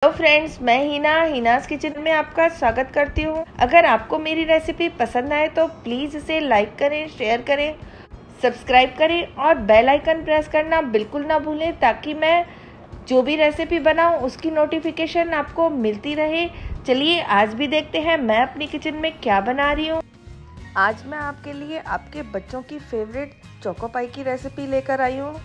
Hello friends, मैं Hina's kitchen में आपका स्वागत करती हूँ। अगर आपको मेरी रेसिपी पसंद आए तो प्लीज़ इसे लाइक करें, शेयर करें, सब्सक्राइब करें और बेल आइकन प्रेस करना बिल्कुल ना भूलें ताकि मैं जो भी रेसिपी बनाऊँ उसकी नोटिफिकेशन आपको मिलती रहे। चलिए आज भी देखते हैं मैं अपनी किचन में क्या बना रही हूँ। आज मैं आपके लिए आपके बच्चों की फेवरेट चोको पाई की रेसिपी लेकर आई हूँ।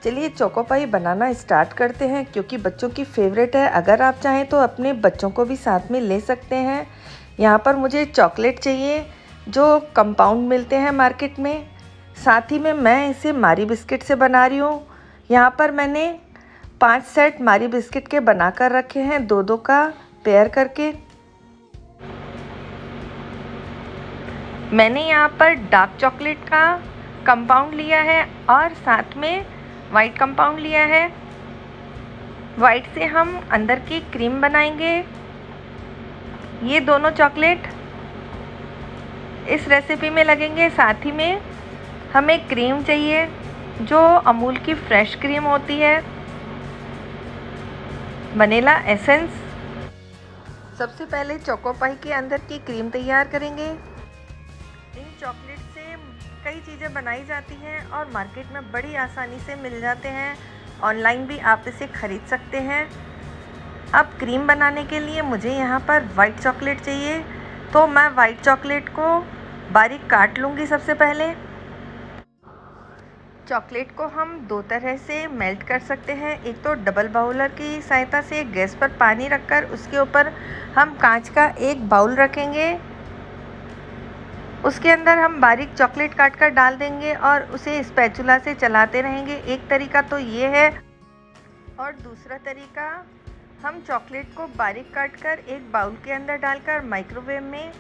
चलिए चोको पाई बनाना स्टार्ट करते हैं क्योंकि बच्चों की फेवरेट है। अगर आप चाहें तो अपने बच्चों को भी साथ में ले सकते हैं। यहाँ पर मुझे चॉकलेट चाहिए जो कंपाउंड मिलते हैं मार्केट में। साथ ही में मैं इसे मारी बिस्किट से बना रही हूँ। यहाँ पर मैंने 5 सेट मारी बिस्किट के बना कर रखे हैं, 2-2 का पेयर करके। मैंने यहाँ पर डार्क चॉकलेट का कंपाउंड लिया है और साथ में वाइट कंपाउंड लिया है। वाइट से हम अंदर की क्रीम बनाएंगे। ये दोनों चॉकलेट इस रेसिपी में लगेंगे। साथ ही में हमें क्रीम चाहिए जो अमूल की फ्रेश क्रीम होती है, वनीला एसेंस। सबसे पहले चोको पाई के अंदर की क्रीम तैयार करेंगे। इन चॉकलेट से कई चीज़ें बनाई जाती हैं और मार्केट में बड़ी आसानी से मिल जाते हैं। ऑनलाइन भी आप इसे ख़रीद सकते हैं। अब क्रीम बनाने के लिए मुझे यहाँ पर वाइट चॉकलेट चाहिए, तो मैं वाइट चॉकलेट को बारीक काट लूँगी। सबसे पहले चॉकलेट को हम 2 तरह से मेल्ट कर सकते हैं। एक तो डबल बाउलर की सहायता से गैस पर पानी रखकर उसके ऊपर हम कांच का एक बाउल रखेंगे। उसके अंदर हम बारीक चॉकलेट काट कर डाल देंगे और उसे स्पैचुला से चलाते रहेंगे। एक तरीका तो ये है और दूसरा तरीका, हम चॉकलेट को बारीक काट कर एक बाउल के अंदर डालकर माइक्रोवेव में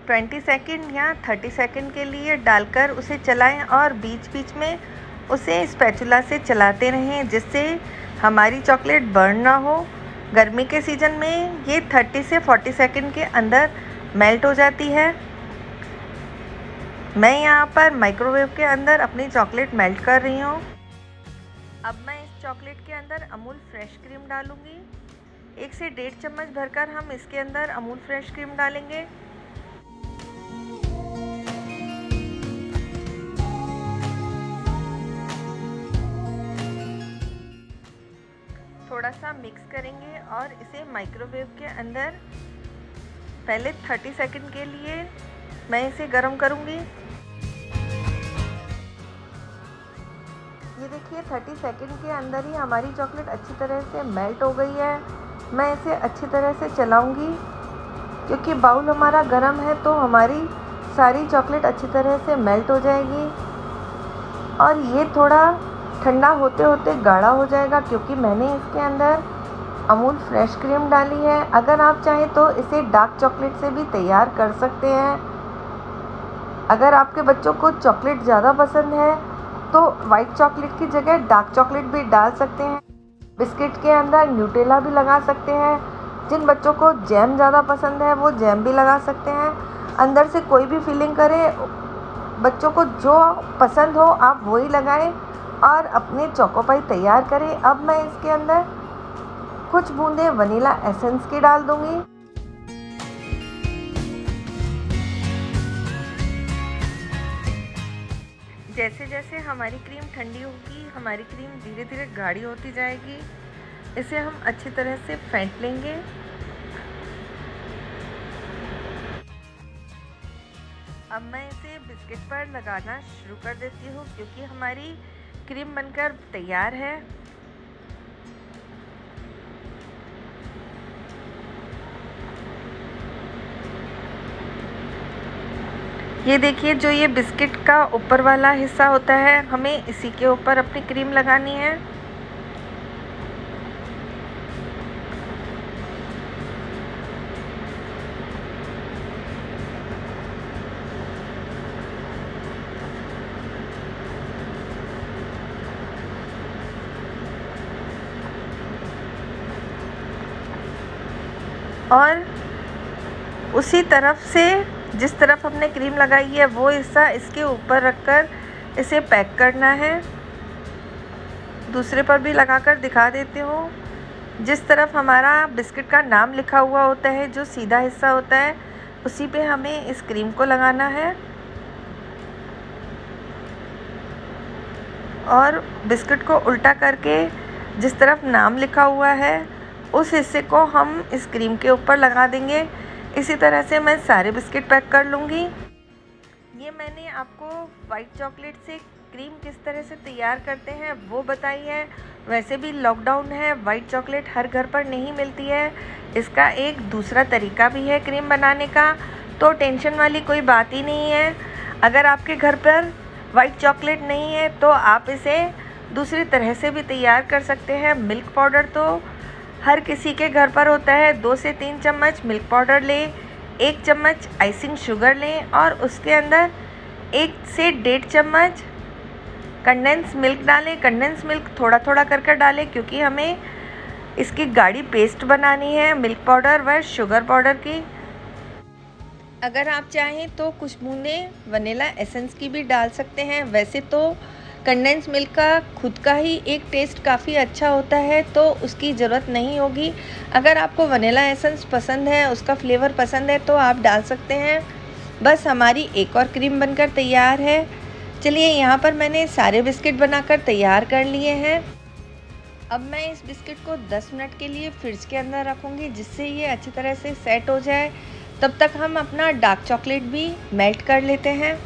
20 सेकंड या 30 सेकंड के लिए डालकर उसे चलाएं और बीच बीच में उसे स्पैचुला से चलाते रहें जिससे हमारी चॉकलेट बर्न ना हो। गर्मी के सीज़न में ये 30 से 40 सेकंड के अंदर मेल्ट हो जाती है। मैं यहाँ पर माइक्रोवेव के अंदर अपनी चॉकलेट मेल्ट कर रही हूँ। अब मैं इस चॉकलेट के अंदर अमूल फ्रेश क्रीम डालूँगी। 1 से 1.5 चम्मच भरकर हम इसके अंदर अमूल फ्रेश क्रीम डालेंगे। थोड़ा सा मिक्स करेंगे और इसे माइक्रोवेव के अंदर पहले 30 सेकंड के लिए मैं इसे गर्म करूँगी। ये देखिए 30 सेकंड के अंदर ही हमारी चॉकलेट अच्छी तरह से मेल्ट हो गई है। मैं इसे अच्छी तरह से चलाऊँगी क्योंकि बाउल हमारा गर्म है तो हमारी सारी चॉकलेट अच्छी तरह से मेल्ट हो जाएगी। और ये थोड़ा ठंडा होते होते गाढ़ा हो जाएगा क्योंकि मैंने इसके अंदर अमूल फ्रेश क्रीम डाली है। अगर आप चाहें तो इसे डार्क चॉकलेट से भी तैयार कर सकते हैं। अगर आपके बच्चों को चॉकलेट ज़्यादा पसंद है तो वाइट चॉकलेट की जगह डार्क चॉकलेट भी डाल सकते हैं। बिस्किट के अंदर न्यूटेला भी लगा सकते हैं। जिन बच्चों को जैम ज़्यादा पसंद है वो जैम भी लगा सकते हैं। अंदर से कोई भी फिलिंग करें, बच्चों को जो पसंद हो आप वही लगाएं और अपने चोको पाई तैयार करें। अब मैं इसके अंदर कुछ बूंदे वनीला एसेंस की डाल दूंगी। जैसे जैसे हमारी क्रीम ठंडी होगी हमारी क्रीम धीरे धीरे गाढ़ी होती जाएगी। इसे हम अच्छी तरह से फेंट लेंगे। अब मैं इसे बिस्किट पर लगाना शुरू कर देती हूँ क्योंकि हमारी क्रीम बनकर तैयार है। ये देखिए जो ये बिस्किट का ऊपर वाला हिस्सा होता है हमें इसी के ऊपर अपनी क्रीम लगानी है। और उसी तरफ से जिस तरफ हमने क्रीम लगाई है वो हिस्सा इसके ऊपर रखकर इसे पैक करना है। दूसरे पर भी लगाकर दिखा देती हूँ। जिस तरफ हमारा बिस्किट का नाम लिखा हुआ होता है, जो सीधा हिस्सा होता है, उसी पे हमें इस क्रीम को लगाना है और बिस्किट को उल्टा करके जिस तरफ नाम लिखा हुआ है उस हिस्से को हम इस क्रीम के ऊपर लगा देंगे। इसी तरह से मैं सारे बिस्किट पैक कर लूँगी। ये मैंने आपको वाइट चॉकलेट से क्रीम किस तरह से तैयार करते हैं वो बताई है। वैसे भी लॉकडाउन है, वाइट चॉकलेट हर घर पर नहीं मिलती है। इसका एक दूसरा तरीका भी है क्रीम बनाने का, तो टेंशन वाली कोई बात ही नहीं है। अगर आपके घर पर वाइट चॉकलेट नहीं है तो आप इसे दूसरी तरह से भी तैयार कर सकते हैं। मिल्क पाउडर तो हर किसी के घर पर होता है। 2 से 3 चम्मच मिल्क पाउडर लें, 1 चम्मच आइसिंग शुगर लें और उसके अंदर 1 से 1.5 चम्मच कंडेंस मिल्क डालें। कंडेंस मिल्क थोड़ा थोड़ा करके डालें क्योंकि हमें इसकी गाढ़ी पेस्ट बनानी है मिल्क पाउडर व शुगर पाउडर की। अगर आप चाहें तो कुछ बूंदें वनीला एसेंस की भी डाल सकते हैं। वैसे तो कंडेंस मिल्क का खुद का ही एक टेस्ट काफ़ी अच्छा होता है, तो उसकी ज़रूरत नहीं होगी। अगर आपको वनीला एसेंस पसंद है, उसका फ्लेवर पसंद है, तो आप डाल सकते हैं। बस हमारी एक और क्रीम बनकर तैयार है। चलिए, यहाँ पर मैंने सारे बिस्किट बनाकर तैयार कर लिए हैं। अब मैं इस बिस्किट को 10 मिनट के लिए फ्रिज के अंदर रखूँगी, जिससे ये अच्छी तरह से सेट हो जाए। तब तक हम अपना डार्क चॉकलेट भी मेल्ट कर लेते हैं।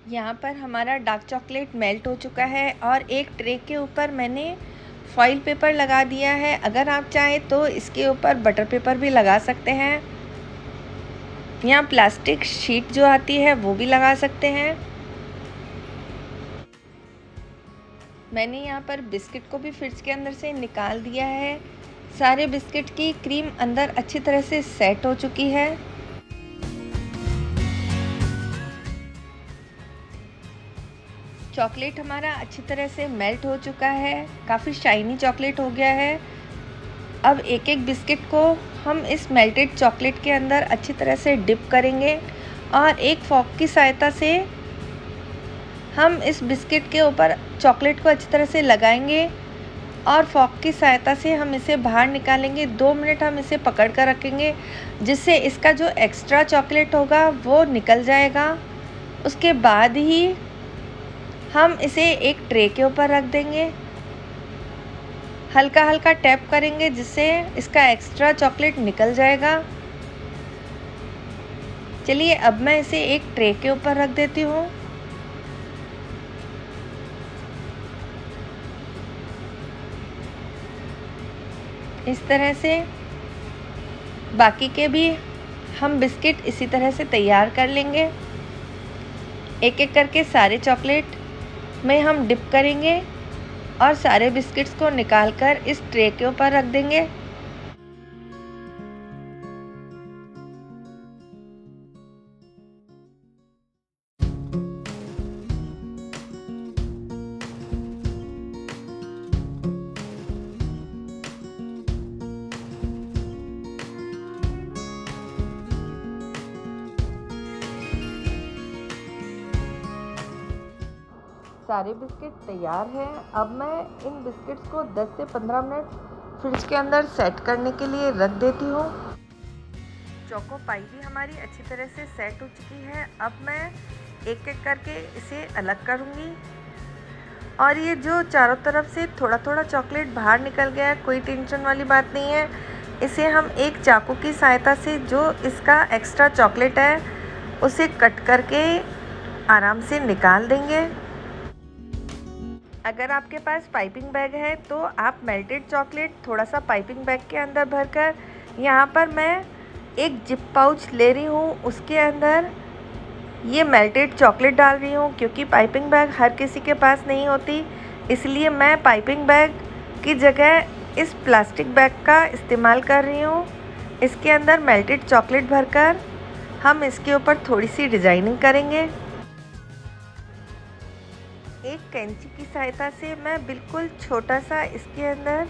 यहाँ पर हमारा डार्क चॉकलेट मेल्ट हो चुका है और एक ट्रे के ऊपर मैंने फॉइल पेपर लगा दिया है। अगर आप चाहें तो इसके ऊपर बटर पेपर भी लगा सकते हैं। यहाँ प्लास्टिक शीट जो आती है वो भी लगा सकते हैं। मैंने यहाँ पर बिस्किट को भी फ्रिज के अंदर से निकाल दिया है। सारे बिस्किट की क्रीम अंदर अच्छी तरह से सेट हो चुकी है। चॉकलेट हमारा अच्छी तरह से मेल्ट हो चुका है, काफ़ी शाइनी चॉकलेट हो गया है। अब एक एक बिस्किट को हम इस मेल्टेड चॉकलेट के अंदर अच्छी तरह से डिप करेंगे और एक फॉर्क की सहायता से हम इस बिस्किट के ऊपर चॉकलेट को अच्छी तरह से लगाएंगे और फॉर्क की सहायता से हम इसे बाहर निकालेंगे। 2 मिनट हम इसे पकड़ कर रखेंगे, जिससे इसका जो एक्स्ट्रा चॉकलेट होगा वो निकल जाएगा। उसके बाद ही हम इसे एक ट्रे के ऊपर रख देंगे। हल्का हल्का टैप करेंगे, जिससे इसका एक्स्ट्रा चॉकलेट निकल जाएगा। चलिए, अब मैं इसे एक ट्रे के ऊपर रख देती हूँ। इस तरह से बाकी के भी हम बिस्किट इसी तरह से तैयार कर लेंगे। एक एक करके सारे चॉकलेट में हम डिप करेंगे और सारे बिस्किट्स को निकालकर इस ट्रे के ऊपर रख देंगे। सारे बिस्किट तैयार हैं। अब मैं इन बिस्किट्स को 10 से 15 मिनट फ्रिज के अंदर सेट करने के लिए रख देती हूँ। चोको पाई भी हमारी अच्छी तरह से सेट हो चुकी है। अब मैं एक एक करके इसे अलग करूँगी और ये जो चारों तरफ से थोड़ा थोड़ा चॉकलेट बाहर निकल गया है, कोई टेंशन वाली बात नहीं है। इसे हम एक चाकू की सहायता से जो इसका एक्स्ट्रा चॉकलेट है उसे कट करके आराम से निकाल देंगे। अगर आपके पास पाइपिंग बैग है तो आप मेल्टेड चॉकलेट थोड़ा सा पाइपिंग बैग के अंदर भरकर, यहाँ पर मैं एक जिप पाउच ले रही हूँ, उसके अंदर ये मेल्टेड चॉकलेट डाल रही हूँ। क्योंकि पाइपिंग बैग हर किसी के पास नहीं होती, इसलिए मैं पाइपिंग बैग की जगह इस प्लास्टिक बैग का इस्तेमाल कर रही हूँ। इसके अंदर मेल्टेड चॉकलेट भरकर हम इसके ऊपर थोड़ी सी डिज़ाइनिंग करेंगे। एक कैंची की सहायता से मैं बिल्कुल छोटा सा इसके अंदर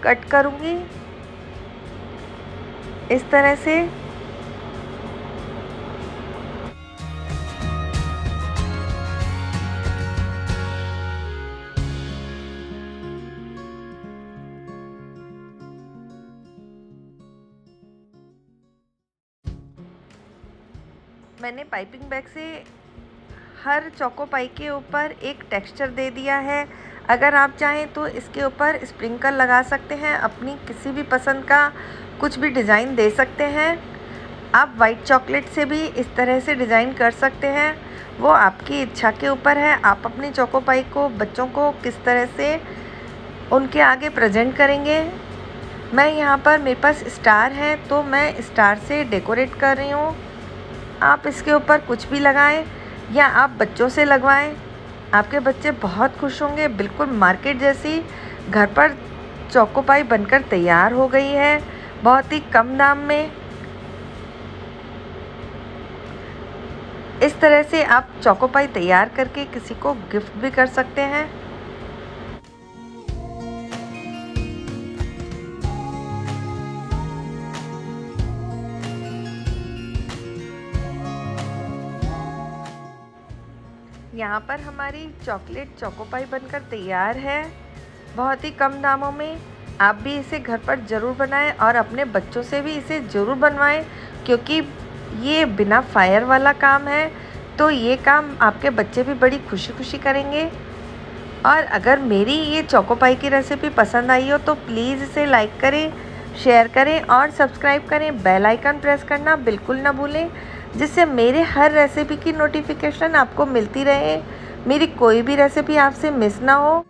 कट करूँगी। इस तरह से मैंने पाइपिंग बैग से हर चोको पाई के ऊपर एक टेक्सचर दे दिया है। अगर आप चाहें तो इसके ऊपर स्प्रिंकल लगा सकते हैं, अपनी किसी भी पसंद का कुछ भी डिज़ाइन दे सकते हैं। आप वाइट चॉकलेट से भी इस तरह से डिज़ाइन कर सकते हैं, वो आपकी इच्छा के ऊपर है। आप अपनी चोको पाई को बच्चों को किस तरह से उनके आगे प्रेजेंट करेंगे। मैं यहाँ पर मेरे पास स्टार है तो मैं स्टार से डेकोरेट कर रही हूँ। आप इसके ऊपर कुछ भी लगाएं या आप बच्चों से लगवाएं, आपके बच्चे बहुत खुश होंगे। बिल्कुल मार्केट जैसी घर पर चोको पाई बनकर तैयार हो गई है, बहुत ही कम दाम में। इस तरह से आप चोको पाई तैयार करके किसी को गिफ्ट भी कर सकते हैं। यहाँ पर हमारी चॉकलेट चोको पाई बनकर तैयार है, बहुत ही कम दामों में। आप भी इसे घर पर ज़रूर बनाएं और अपने बच्चों से भी इसे ज़रूर बनवाएं, क्योंकि ये बिना फायर वाला काम है, तो ये काम आपके बच्चे भी बड़ी खुशी खुशी करेंगे। और अगर मेरी ये चोको पाई की रेसिपी पसंद आई हो तो प्लीज़ इसे लाइक करें, शेयर करें और सब्सक्राइब करें। बेल आइकन प्रेस करना बिल्कुल ना भूलें, जिससे मेरे हर रेसिपी की नोटिफिकेशन आपको मिलती रहे, मेरी कोई भी रेसिपी आपसे मिस ना हो।